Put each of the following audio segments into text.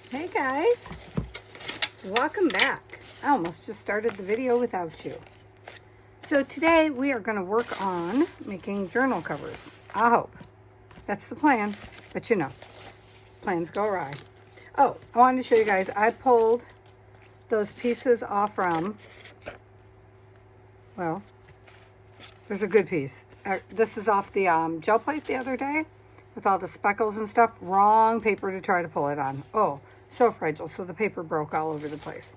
Hey guys, welcome back. I almost just started the video without you. So today we are going to work on making journal covers. I hope. That's the plan, but you know, plans go awry. Oh, I wanted to show you guys, I pulled those pieces off from, well, there's a good piece. This is off the gel plate the other day with all the speckles and stuff. Wrong paper to try to pull it on. Oh, so fragile, so the paper broke all over the place.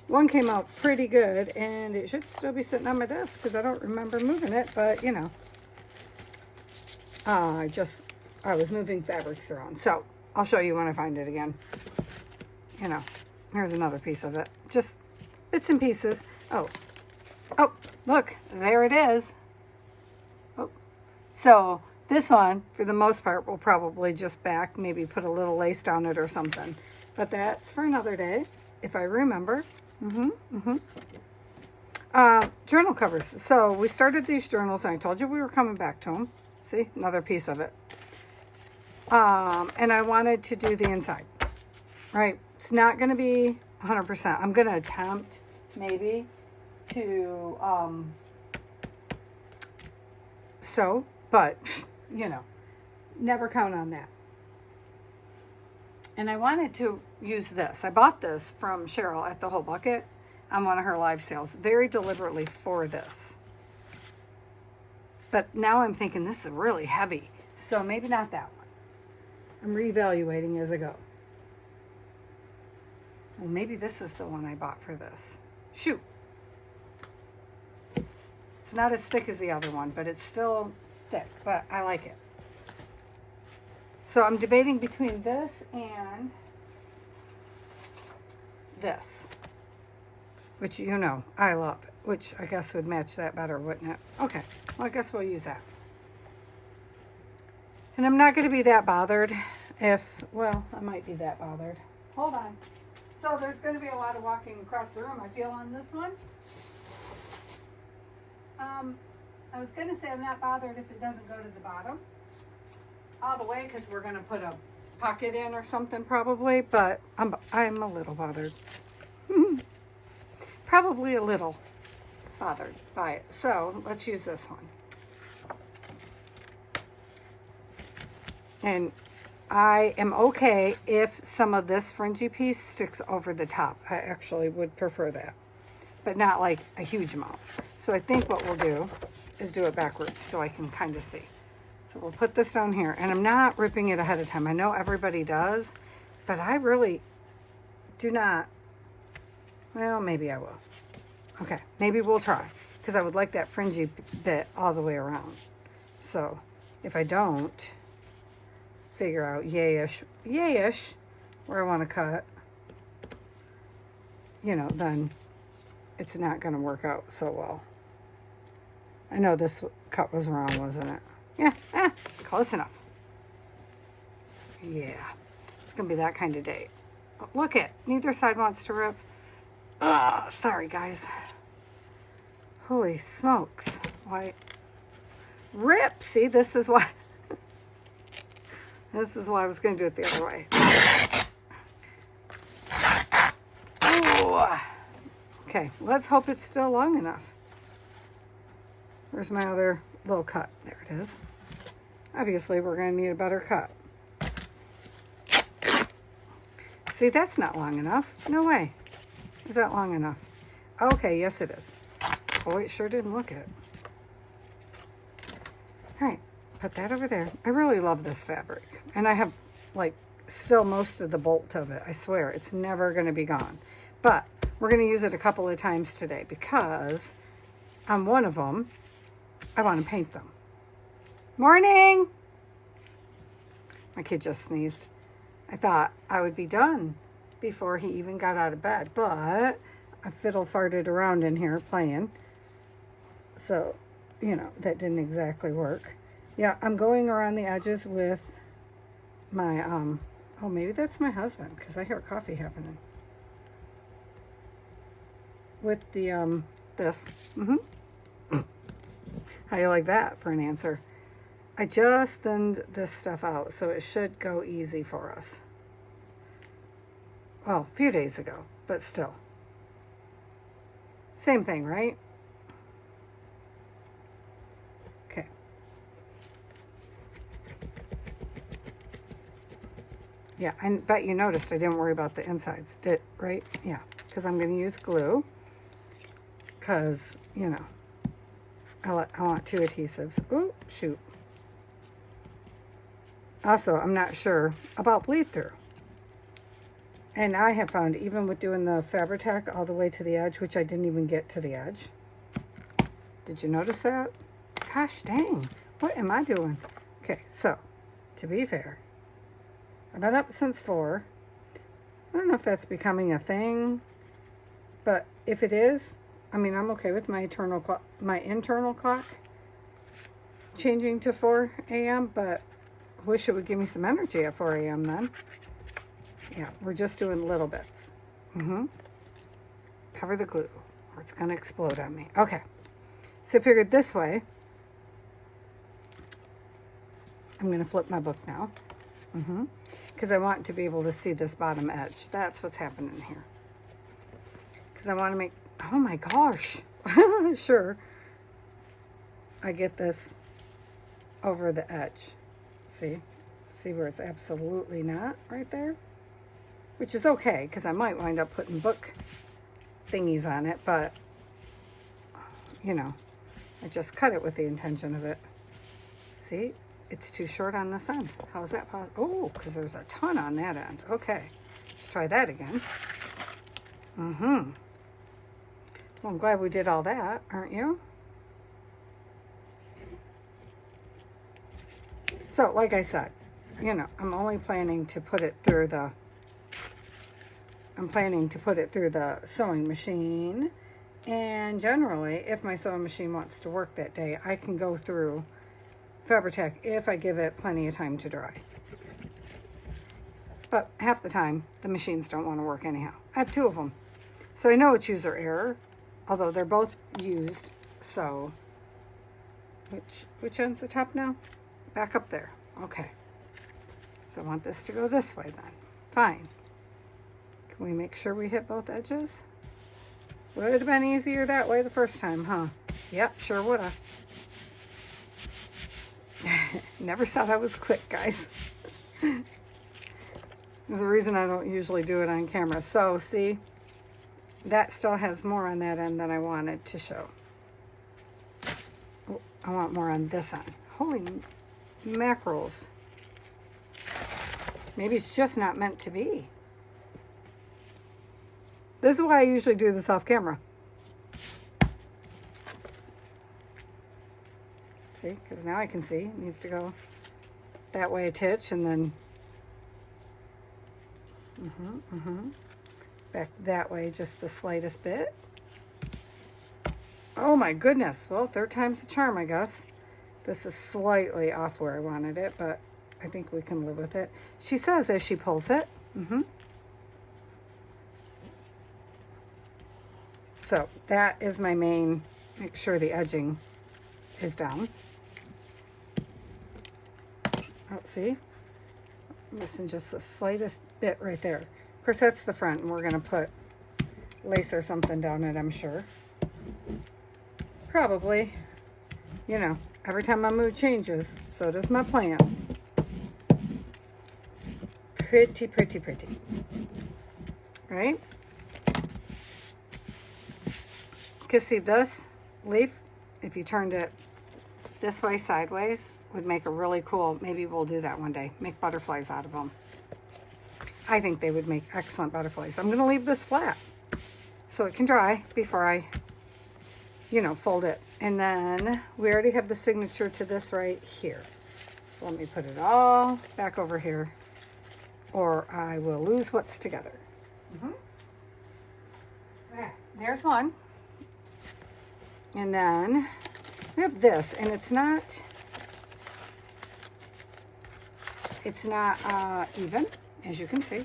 One came out pretty good, and it should still be sitting on my desk because I don't remember moving it, but you know, I was moving fabrics around. So I'll show you when I find it again. You know, here's another piece of it. Just bits and pieces. Oh, look, there it is. Oh, so this one, for the most part, will probably just back, maybe put a little lace down it or something. But that's for another day, if I remember. Journal covers. So we started these journals, and I told you we were coming back to them. See, another piece of it. And I wanted to do the inside. Right? It's not going to be 100%. I'm going to attempt, maybe, to sew, but you know, never count on that. And I wanted to use this. I bought this from Cheryl at the Whole Bucket on one of her live sales, very deliberately for this. But now I'm thinking this is really heavy, so maybe not that one. I'm reevaluating as I go. Well, maybe this is the one I bought for this. Shoot. It's not as thick as the other one, but it's still thick, but I like it. So I'm debating between this and this, which you know I love, which I guess would match that better, wouldn't it? Okay, well I guess we'll use that. And I'm not going to be that bothered if, well, I might be that bothered. Hold on. So there's going to be a lot of walking across the room, I feel, on this one. I was going to say I'm not bothered if it doesn't go to the bottom all the way, because we're going to put a pocket in or something probably, but I'm a little bothered. Probably a little bothered by it. So let's use this one. And I am okay if some of this fringy piece sticks over the top. I actually would prefer that, but not like a huge amount. So I think what we'll do is do it backwards so I can kind of see. So we'll put this down here, and I'm not ripping it ahead of time. I know everybody does, but I really do not. Well, maybe I will. Okay, maybe we'll try, because I would like that fringy bit all the way around. So if I don't figure out yayish where I want to cut, you know, then it's not going to work out so well. I know this cut was wrong, wasn't it? Yeah, close enough. Yeah, it's going to be that kind of day. Oh, look it, neither side wants to rip. Ugh, sorry guys. Holy smokes. Why? Rip! See, this is why. This is why I was going to do it the other way. Ooh. Okay, let's hope it's still long enough. Where's my other little cut? There it is. Obviously, we're going to need a better cut. See, that's not long enough. No way. Is that long enough? Okay, yes it is. Oh, it sure didn't look it. All right, put that over there. I really love this fabric. And I have, like, still most of the bolt of it. I swear, it's never going to be gone. But we're going to use it a couple of times today because on one of them, I want to paint them. Morning! My kid just sneezed. I thought I would be done before he even got out of bed, but I fiddle farted around in here playing. So, you know, that didn't exactly work. Yeah, I'm going around the edges with my, oh, maybe that's my husband, because I hear coffee happening. With the, this. How you like that for an answer? I just thinned this stuff out, so it should go easy for us. Well, a few days ago, but still. Same thing, right? Okay. Yeah, I bet you noticed I didn't worry about the insides, right? Yeah, because I'm going to use glue because, you know, I want 2 adhesives. Oh, shoot. Also, I'm not sure about bleed through. And I have found, even with doing the Fabri-Tac all the way to the edge, which I didn't even get to the edge. Did you notice that? Gosh dang, what am I doing? Okay, so, to be fair, I've been up since 4. I don't know if that's becoming a thing, but if it is, I mean, I'm okay with my internal clock changing to 4 a.m., but I wish it would give me some energy at 4 a.m. then. Yeah, we're just doing little bits. Cover the glue or it's going to explode on me. Okay, so I figured this way. I'm going to flip my book now. Because I want to be able to see this bottom edge. That's what's happening here. Because I want to make, oh my gosh. Sure. I get this over the edge. See where it's absolutely not right there? Which is okay, because I might wind up putting book thingies on it, but, you know, I just cut it with the intention of it. See? It's too short on this end. How is that possible? Oh, because there's a ton on that end. Okay, let's try that again. Well, I'm glad we did all that, aren't you? So, like I said, you know, I'm planning to put it through the sewing machine. And generally, if my sewing machine wants to work that day, I can go through Fabri-Tac if I give it plenty of time to dry. But half the time, the machines don't want to work anyhow. I have 2 of them. So I know it's user error, although they're both used. So, which end's the top now? Back up there. Okay. So I want this to go this way then. Fine. Can we make sure we hit both edges? Would have been easier that way the first time, huh? Yep, sure would have. Never thought I was quick, guys. There's a reason I don't usually do it on camera. So, see, that still has more on that end than I wanted to show. Oh, I want more on this end. Holy mackerels. Maybe it's just not meant to be. This is why I usually do this off camera. See, because now I can see. It needs to go that way a titch and then back that way just the slightest bit. Oh my goodness. Well, 3rd time's the charm, I guess. This is slightly off where I wanted it, but I think we can live with it. She says as she pulls it. So that is my main, make sure the edging is down. Oh, see? Missing just the slightest bit right there. Of course, that's the front, and we're going to put lace or something down it, I'm sure. Probably. You know, every time my mood changes, so does my plan. Pretty, pretty, pretty. Right? Because see, this leaf, if you turned it this way sideways, would make a really cool, maybe we'll do that one day, make butterflies out of them. I think they would make excellent butterflies. I'm going to leave this flat so it can dry before I, you know, fold it. And then we already have the signature to this right here. So let me put it all back over here or I will lose what's together. Okay, there's one. And then we have this, and it's not even, as you can see.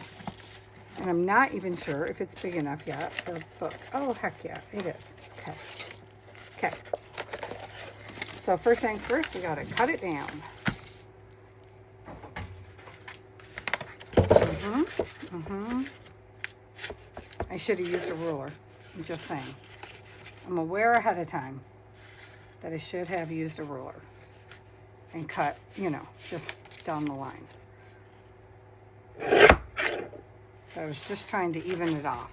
And I'm not even sure if it's big enough yet for a book. Oh, heck yeah, it is. Okay. Okay. So first things first, we got to cut it down. I should have used a ruler. I'm just saying. I'm aware ahead of time that I should have used a ruler and cut, you know, just down the line. I was just trying to even it off.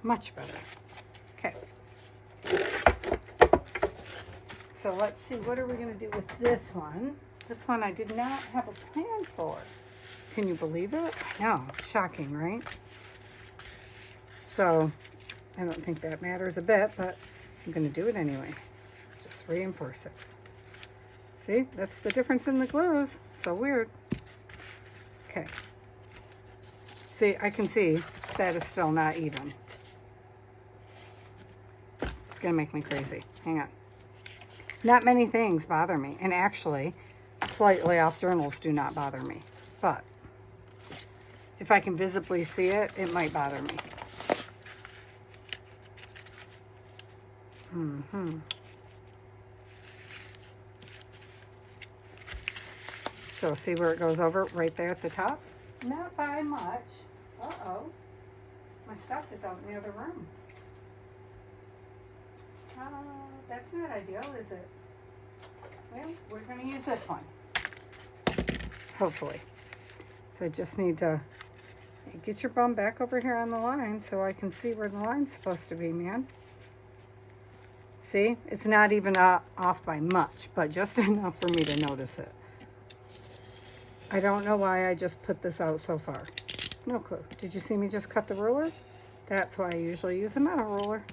Much better. Okay. So let's see, what are we going to do with this one? This one I did not have a plan for. Can you believe it? I know, shocking, right? So I don't think that matters a bit, but I'm going to do it anyway. Just reinforce it. See, that's the difference in the glues. So weird. Okay. See, I can see that is still not even. It's going to make me crazy. Hang on. Not many things bother me. And actually, slightly off journals do not bother me. But if I can visibly see it, it might bother me. So see where it goes over right there at the top? Not by much. Uh-oh. My stuff is out in the other room. That's not ideal, is it? Well, we're going to use this one. Hopefully. So I just need to get your bum back over here on the line so I can see where the line's supposed to be, man. See? It's not even off by much, but just enough for me to notice it. I don't know why I just put this out so far. No clue. Did you see me just cut the ruler? That's why I usually use a metal ruler.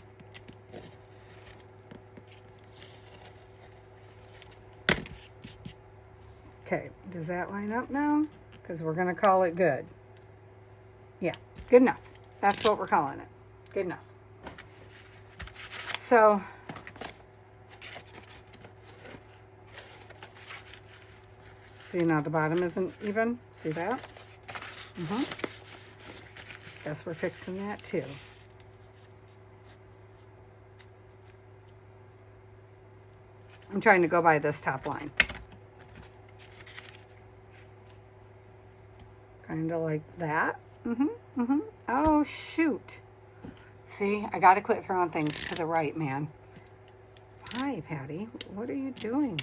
Okay, does that line up now? Because we're going to call it good. Yeah, good enough. That's what we're calling it. Good enough. So, see now the bottom isn't even? See that? Guess we're fixing that too. I'm trying to go by this top line. Kind of like that. Oh, shoot. See, I got to quit throwing things to the right, man. Hi, Patty. What are you doing?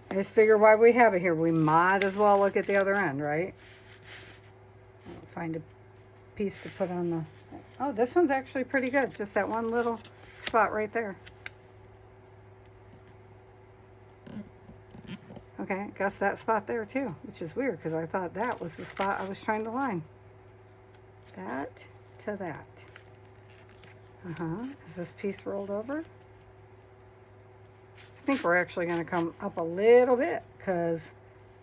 I just figure why we have it here. We might as well look at the other end, right? I'll find a piece to put on the... Oh, this one's actually pretty good. Just that one little spot right there. Okay, I guess that spot there too, which is weird because I thought that was the spot I was trying to line. That to that. Is this piece rolled over? I think we're actually going to come up a little bit because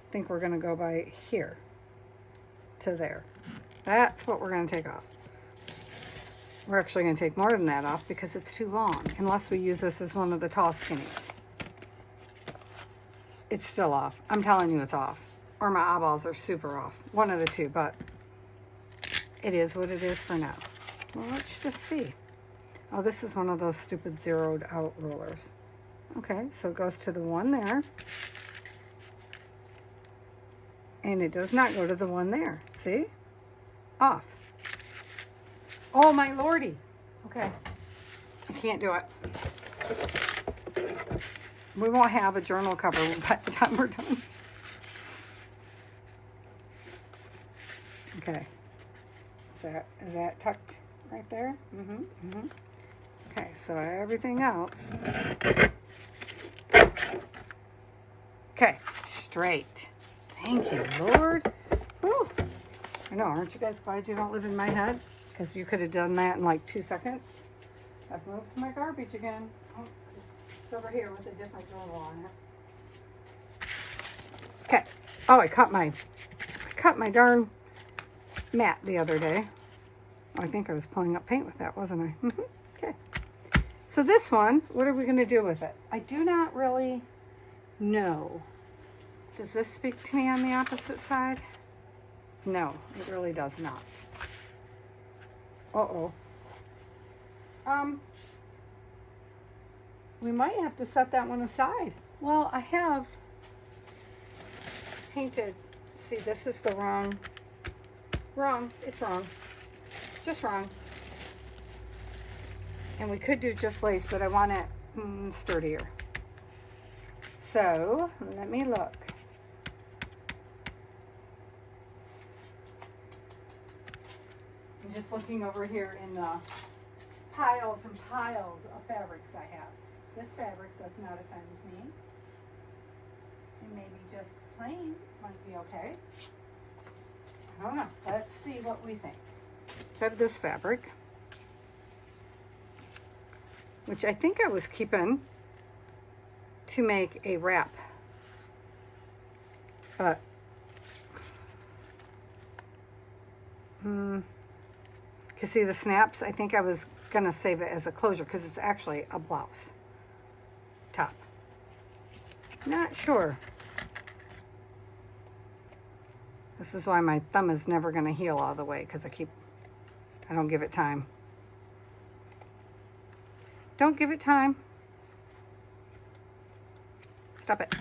I think we're going to go by here to there. That's what we're going to take off. We're actually going to take more than that off because it's too long, unless we use this as one of the tall skinnies. It's still off. I'm telling you it's off. Or my eyeballs are super off. One of the two, but it is what it is for now. Well, let's just see. Oh, this is one of those stupid zeroed out rulers. Okay, so it goes to the one there. And it does not go to the one there. See? Off. Oh, my lordy. Okay. I can't do it. We won't have a journal cover by the time we're done. Okay. Is that tucked right there? Okay, so everything else. Okay, straight. Thank you, Lord. Whew. I know, aren't you guys glad you don't live in my head? Because you could have done that in like 2 seconds. I've moved my garbage again. Oh, it's over here with a different journal on it. Okay. Oh, I cut my darn mat the other day. Oh, I think I was pulling up paint with that, wasn't I? Okay. So this one, what are we going to do with it? I do not really know. Does this speak to me on the opposite side? No, it really does not. Uh-oh. we might have to set that one aside. Well, I have painted. See, this is the wrong, it's wrong, just wrong. And we could do just lace, but I want it sturdier. So let me look. I'm just looking over here in the piles and piles of fabrics I have. This fabric does not offend me. And maybe just plain might be okay. I don't know. Let's see what we think. So I have this fabric, which I think I was keeping to make a wrap. But because see the snaps, I think I was gonna save it as a closure because it's actually a blouse top. Not sure. This is why my thumb is never gonna heal all the way, because I don't give it time. Don't give it time. Stop it.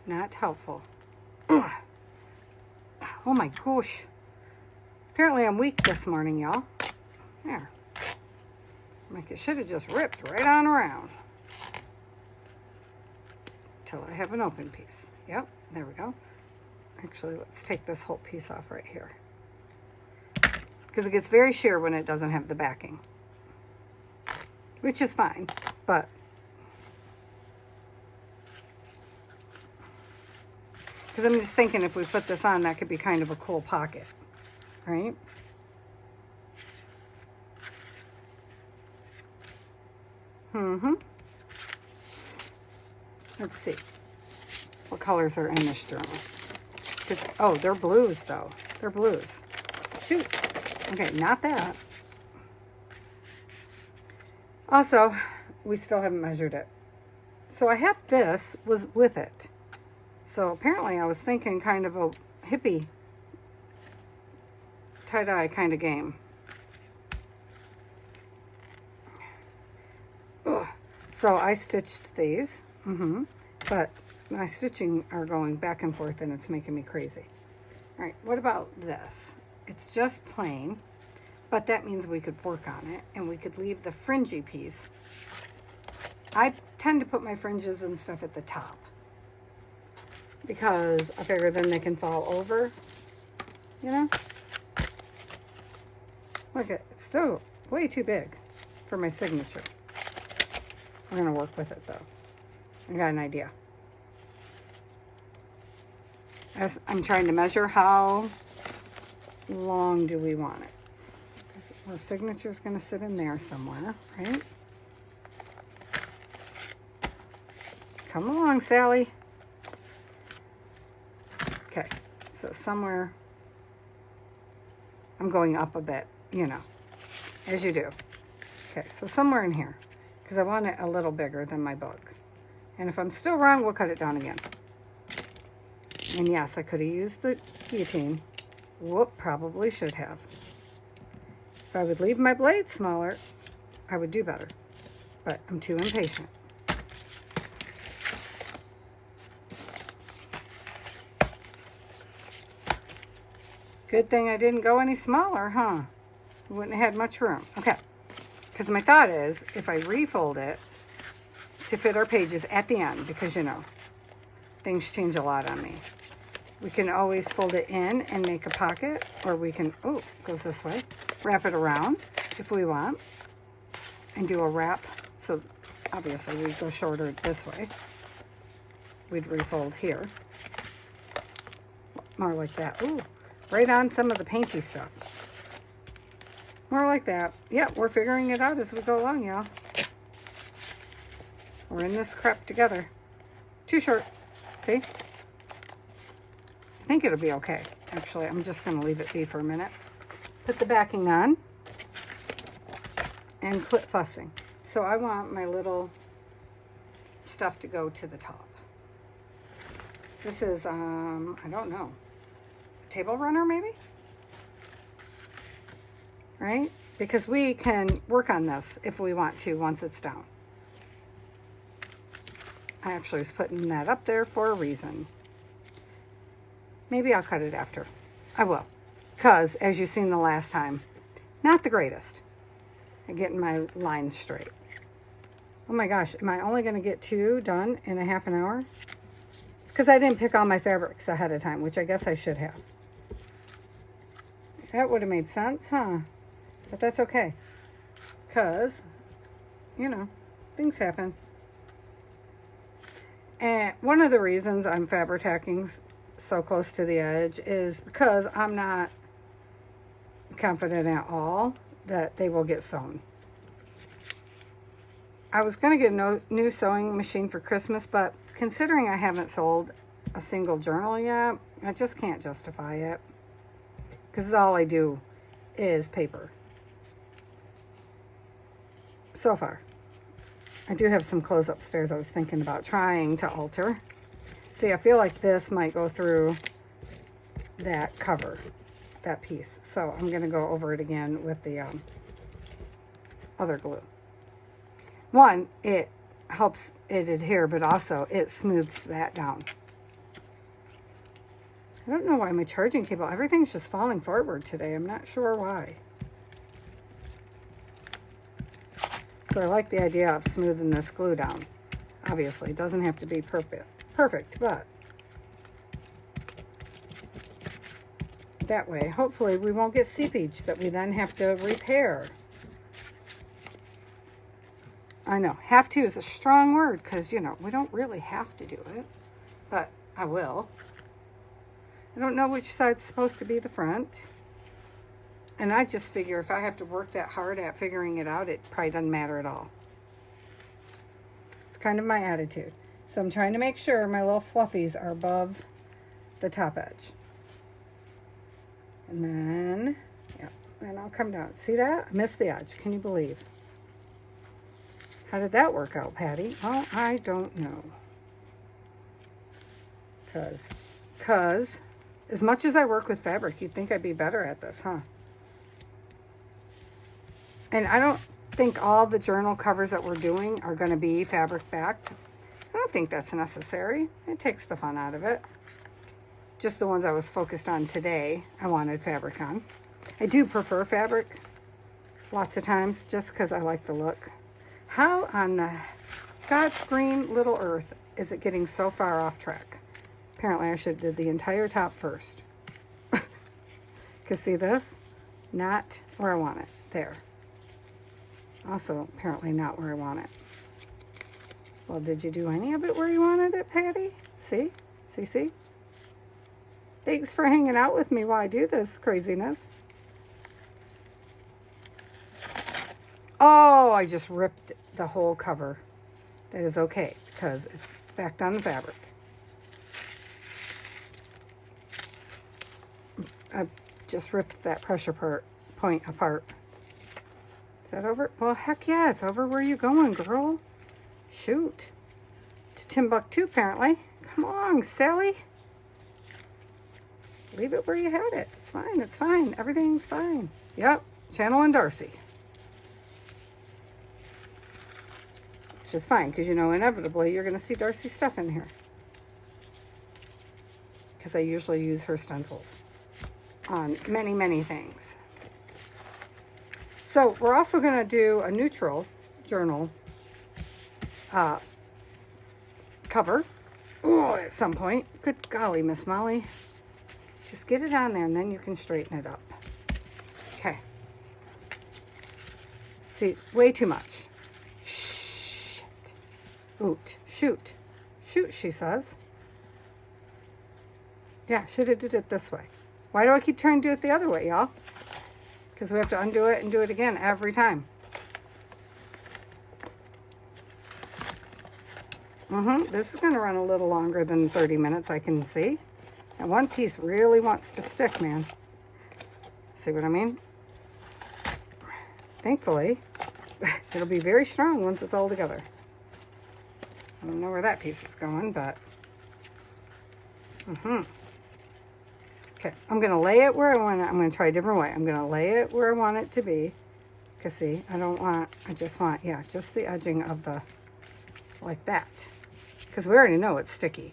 Not helpful. Ugh. Oh my gosh. Apparently I'm weak this morning, y'all. There. Like it should have just ripped right on around. Till I have an open piece. Yep, there we go. Actually, let's take this whole piece off right here. Because it gets very sheer when it doesn't have the backing. Which is fine, but because I'm just thinking if we put this on, that could be kind of a cool pocket, right? Let's see. What colors are in this journal? Oh, they're blues though. They're blues. Shoot. Okay, not that. Also, we still haven't measured it. So I have this was with it. So apparently I was thinking kind of a hippie tie-dye kind of game. Ugh. So I stitched these, but my stitching are going back and forth and it's making me crazy. All right, what about this? It's just plain, but that means we could work on it and we could leave the fringy piece. I tend to put my fringes and stuff at the top because I figure then they can fall over, you know? Look, it's still way too big for my signature. We're gonna work with it though. I got an idea. As I'm trying to measure how long do we want it. Because our signature is gonna sit in there somewhere, right? Come along, Sally. Okay, so somewhere, I'm going up a bit, you know, as you do. Okay, so somewhere in here, because I want it a little bigger than my book. And if I'm still wrong, we'll cut it down again. And yes, I could have used the guillotine. Whoop, probably should have. If I would leave my blade smaller, I would do better. But I'm too impatient. Good thing I didn't go any smaller, huh? Wouldn't have had much room. Okay, because my thought is, if I refold it to fit our pages at the end, because you know, things change a lot on me. We can always fold it in and make a pocket, or we can, oh, it goes this way, wrap it around if we want, and do a wrap. So obviously we'd go shorter this way. We'd refold here. More like that. Ooh. Right on some of the painty stuff. More like that. Yep, we're figuring it out as we go along, y'all. We're in this crap together. Too short. See? I think it'll be okay. Actually, I'm just going to leave it be for a minute. Put the backing on. And quit fussing. So I want my little stuff to go to the top. This is, I don't know. Table runner maybe, right? because we can work on this if we want to once it's down. I actually was putting that up there for a reason. Maybe I'll cut it after. I will. Because, as you've seen the last time, not the greatest at getting my lines straight. Oh my gosh, am I only going to get 2 done in a half an hour? It's because I didn't pick all my fabrics ahead of time, which I guess I should have. That would have made sense, huh? But that's okay. Because, you know, things happen. And one of the reasons I'm fabric-tacking so close to the edge is because I'm not confident at all that they will get sewn. I was going to get a new sewing machine for Christmas, but considering I haven't sold a single journal yet, I just can't justify it. Because all I do is paper. So far. I do have some clothes upstairs I was thinking about trying to alter. See, I feel like this might go through that cover, that piece. So I'm going to go over it again with the other glue. One, it helps it adhere, but also it smooths that down. I don't know why my charging cable, everything's just falling forward today. I'm not sure why. So I like the idea of smoothing this glue down. Obviously, it doesn't have to be perfect, but that way, hopefully we won't get seepage that we then have to repair. I know, have to is a strong word because, you know, we don't really have to do it, but I will. I don't know which side's supposed to be the front. And I just figure if I have to work that hard at figuring it out, it probably doesn't matter at all. It's kind of my attitude. So I'm trying to make sure my little fluffies are above the top edge. And then, yeah, and I'll come down. See that? I missed the edge. Can you believe? How did that work out, Patty? Oh, I don't know. Because as much as I work with fabric, you'd think I'd be better at this, huh? And I don't think all the journal covers that we're doing are going to be fabric backed. I don't think that's necessary. It takes the fun out of it. Just the ones I was focused on today, I wanted fabric on. I do prefer fabric lots of times just because I like the look. How on the God's green little earth is it getting so far off track? Apparently I should have did the entire top first. Because see this? Not where I want it. There. Also, apparently not where I want it. Well, did you do any of it where you wanted it, Patty? See? See? Thanks for hanging out with me while I do this craziness. Oh, I just ripped the whole cover. That is okay, because it's backed on the fabric. I just ripped that pressure point apart. Is that over? Well, heck yeah, it's over where you going, girl. Shoot. To Timbuktu, apparently. Come on, Sally. Leave it where you had it. It's fine, it's fine. Everything's fine. Yep, Channel and Darcy. Which is fine, because you know inevitably you're going to see Darcy's stuff in here. Because I usually use her stencils on many, many things. So we're also going to do a neutral journal cover at some point. Good golly, Miss Molly. Just get it on there and then you can straighten it up. Okay. See, way too much. Shit. Oot. Shoot. Shoot, she says. Yeah, should have did it this way. Why do I keep trying to do it the other way, y'all? Because we have to undo it and do it again every time. This is going to run a little longer than 30 minutes, I can see. And one piece really wants to stick, man. See what I mean? Thankfully, it'll be very strong once it's all together. I don't know where that piece is going, but... Okay, I'm going to lay it where I want it. I'm going to try a different way. I'm going to lay it where I want it to be. Because see, I just want, yeah, just the edging of the, like that. Because we already know it's sticky.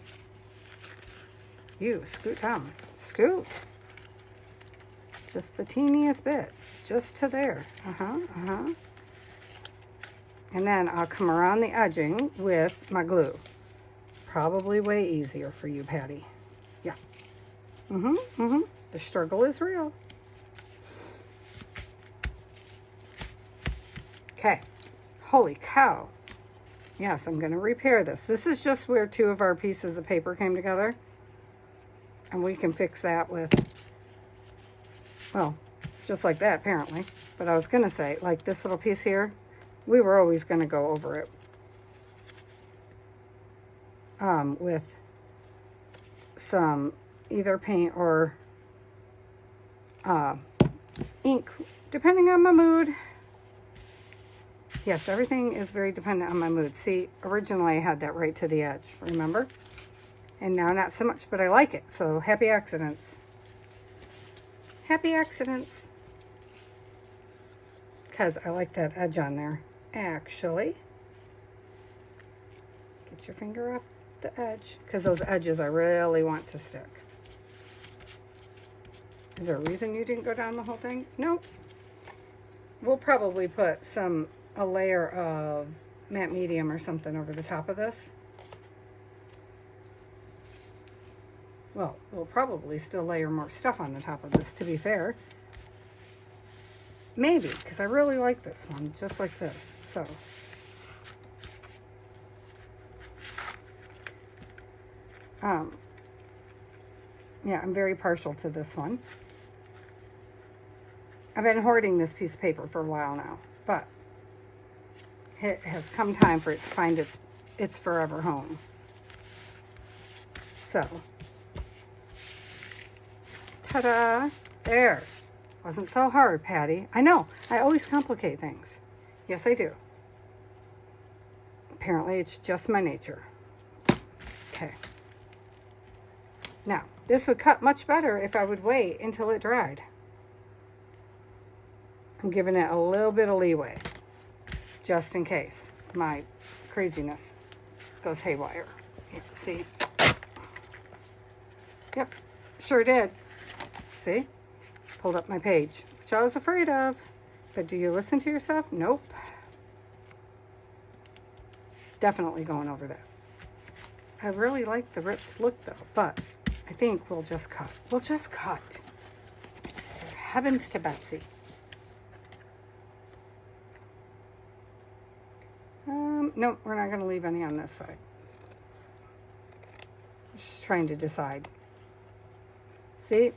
You, scoot down. Scoot. Just the teeniest bit. Just to there. And then I'll come around the edging with my glue. Probably way easier for you, Patty. Yeah. The struggle is real. Okay. Holy cow. Yes, I'm going to repair this. This is just where two of our pieces of paper came together. And we can fix that with, well, just like that apparently. But I was going to say, like this little piece here, we were always going to go over it with some either paint or ink, depending on my mood. Yes, everything is very dependent on my mood. See, originally I had that right to the edge, remember? And now not so much, but I like it. So happy accidents. Happy accidents. Because I like that edge on there. Actually, get your finger off the edge. Because those edges I really want to stick. Is there a reason you didn't go down the whole thing? Nope. We'll probably put a layer of matte medium or something over the top of this. Well, we'll probably still layer more stuff on the top of this, to be fair. Maybe, because I really like this one, just like this. So, yeah, I'm very partial to this one. I've been hoarding this piece of paper for a while now, but it has come time for it to find its forever home. So, ta-da! There. Wasn't so hard, Patty. I know. I always complicate things. Yes, I do. Apparently, it's just my nature. Okay. Now, this would cut much better if I would wait until it dried. I'm giving it a little bit of leeway, just in case my craziness goes haywire. Yeah, see? Yep, sure did. See? Pulled up my page, which I was afraid of. But do you listen to yourself? Nope. Definitely going over that. I really like the ripped look though, but I think we'll just cut. We'll just cut. Heavens to Betsy. No, we're not going to leave any on this side. Just trying to decide. See?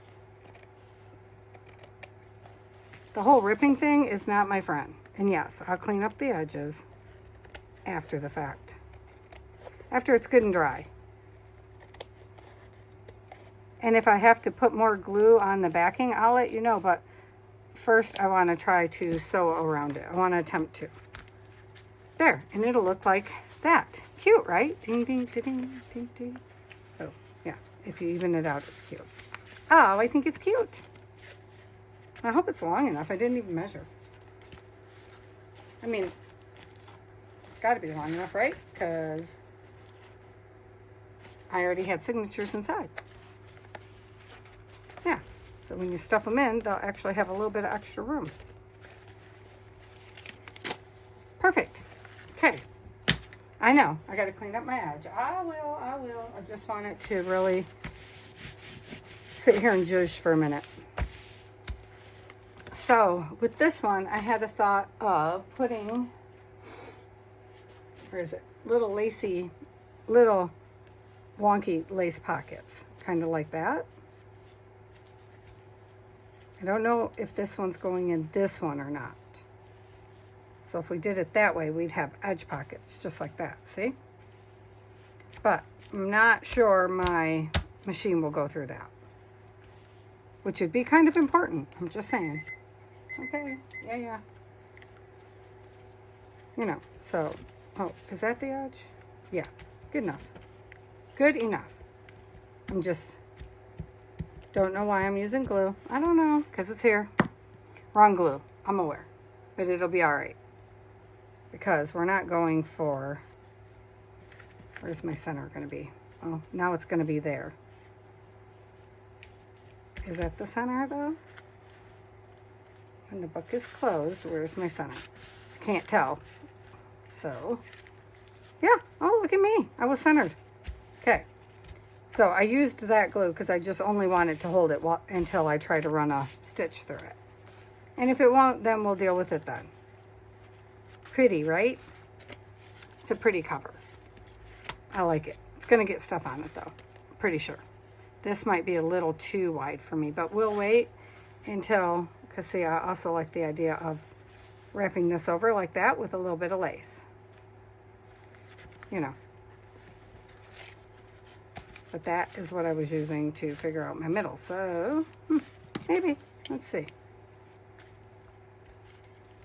The whole ripping thing is not my friend. And yes, I'll clean up the edges after the fact. After it's good and dry. And if I have to put more glue on the backing, I'll let you know. But first, I want to try to sew around it. I want to attempt to. There, and it'll look like that. Cute, right? Ding, ding, ding, ding, ding, ding. Oh, yeah. If you even it out, it's cute. Oh, I think it's cute. I hope it's long enough. I didn't even measure. I mean, it's got to be long enough, right? Because I already had signatures inside. Yeah. So when you stuff them in, they'll actually have a little bit of extra room. Perfect. Okay. I know. I got to clean up my edge. I will. I just want it to really sit here and zhuzh for a minute. So with this one, I had a thought of putting, where is it? Little lacy, little wonky lace pockets, kind of like that. I don't know if this one's going in this one or not. So if we did it that way, we'd have edge pockets just like that, see? But I'm not sure my machine will go through that, which would be kind of important. I'm just saying. Okay, yeah. You know, so, oh, is that the edge? Yeah, good enough. Good enough. I'm just, don't know why I'm using glue. I don't know, because it's here. Wrong glue, I'm aware. but it'll be all right because we're not going for, where's my center going to be? Oh, now it's going to be there. Is that the center though? When the book is closed, where's my center? I can't tell. So, yeah. Oh, look at me. I was centered. Okay. So I used that glue because I just only wanted to hold it until I try to run a stitch through it. And if it won't, then we'll deal with it then. Pretty, right? It's a pretty cover. I like it. It's going to get stuff on it though. Pretty sure. This might be a little too wide for me, but we'll wait until, because see, I also like the idea of wrapping this over like that with a little bit of lace. You know. But that is what I was using to figure out my middle. So, maybe. Let's see.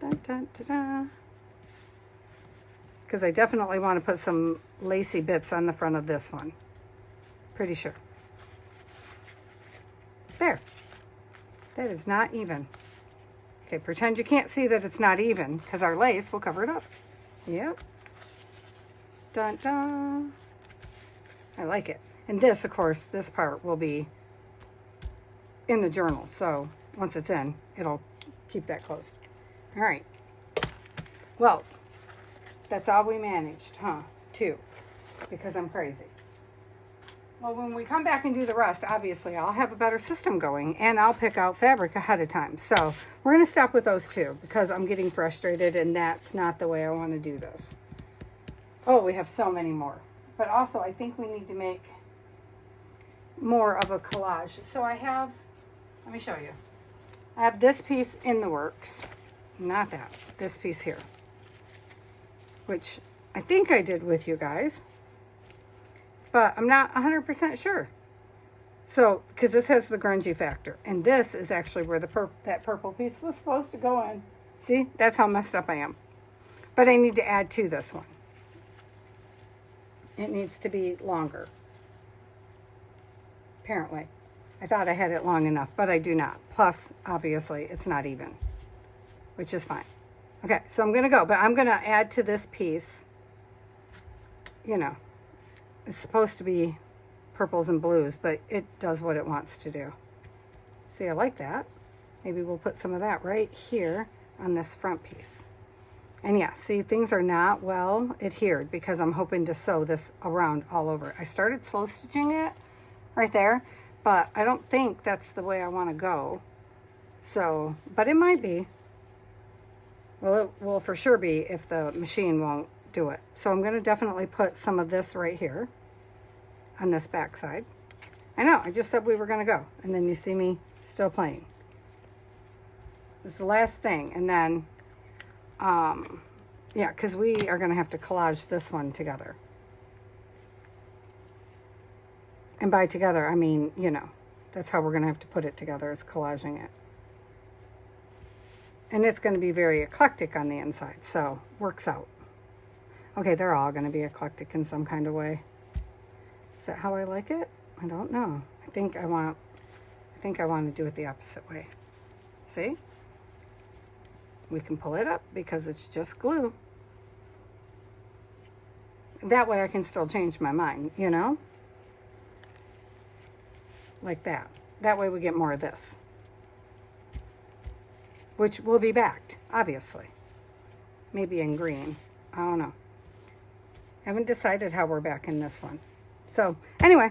Dun, dun, dun, dun. Because I definitely want to put some lacy bits on the front of this one. Pretty sure. There. That is not even. Okay, pretend you can't see that it's not even because our lace will cover it up. Yep. Dun dun. I like it. And this, of course, this part will be in the journal. So once it's in, it'll keep that closed. All right. Well, that's all we managed, huh? 2, because I'm crazy. Well, when we come back and do the rest, obviously, I'll have a better system going, and I'll pick out fabric ahead of time. So we're going to stop with those 2, because I'm getting frustrated, and that's not the way I want to do this. Oh, we have so many more. But also, I think we need to make more of a collage. So I have, let me show you. I have this piece in the works. Not that. This piece here. Which I think I did with you guys. But I'm not 100% sure. So, because this has the grungy factor. And this is actually where the that purple piece was supposed to go in. See? That's how messed up I am. But I need to add to this one. It needs to be longer. Apparently. I thought I had it long enough, but I do not. Plus, obviously, it's not even. Which is fine. Okay, so I'm going to go. But I'm going to add to this piece, you know, it's supposed to be purples and blues, but it does what it wants to do. See, I like that. Maybe we'll put some of that right here on this front piece. And yeah, see, things are not well adhered because I'm hoping to sew this around all over. I started slow stitching it right there, but I don't think that's the way I want to go. So, but it might be. Well, it will for sure be if the machine won't do it. So I'm going to definitely put some of this right here on this back side. I know, I just said we were going to go, and then you see me still playing. This is the last thing, and then yeah, because we are going to have to collage this one together. And by together, I mean, you know, that's how we're going to have to put it together, is collaging it. And it's going to be very eclectic on the inside, so works out. Okay, they're all going to be eclectic in some kind of way. Is that how I like it? I don't know. I think I want to do it the opposite way. See? We can pull it up because it's just glue. That way I can still change my mind, you know? Like that. That way we get more of this. Which will be backed, obviously. Maybe in green. I don't know. Haven't decided how we're backing this one. So, anyway,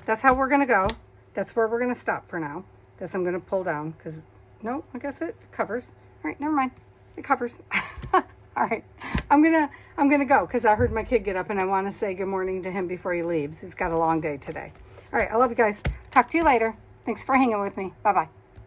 that's how we're gonna go. That's where we're gonna stop for now. This I'm gonna pull down, because, no, I guess it covers. All right, never mind. It covers. All right, I'm gonna go, because I heard my kid get up, and I want to say good morning to him before he leaves. He's got a long day today. All right, I love you guys. Talk to you later. Thanks for hanging with me. Bye-bye.